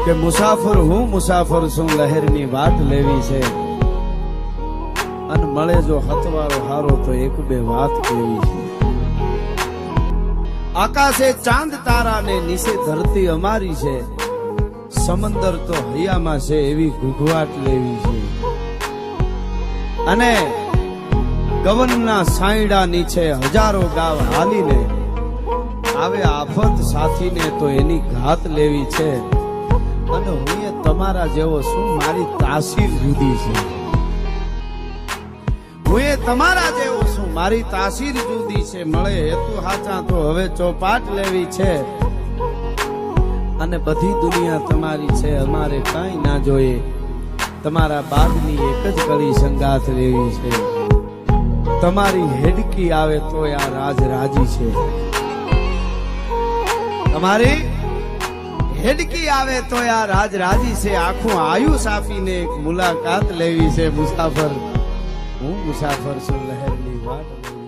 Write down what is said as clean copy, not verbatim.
કે મુસાફર હું મુસાફર છું, લહેરની વાટ લેવી છે, અને મળે જો હતવારો હારો તો એક બે વાત કેવી છે. આકાશે ચાંદ તારા ને નીચે ધરતી અમારી છે, સમંદર તો હૈયામાં છે એવી ઘૂઘવાટ લેવી છે. અને ગવનના સાયડા નીચે હજારો ગાવ હાલીને આવે આફત સાથીને તો એની ઘાત લેવી છે. અને હું એ તમારા જેવો શું, મારી તાસીર જુદી છે. હું એ તમારા જેવો છું, મારી તાસીર જુદી છે. મળે હેતુ હાચા તો હવે ચોપાટ લેવી છે. અને બધી દુનિયા તમારી છે, અમારે કાંઈ ના જોઈએ. તમારા બાગની એક જ કળી સંગાથ લેવી છે. તમારી હેડકી આવે તો આ રાજ રાજી છે. તમારી હેડકી આવે તો આ રાજ રાજી છે. આખું આયુષ આપીને એક મુલાકાત લેવી છે. મુસાફર હું મુસાફર છું, લહેરની વાટ.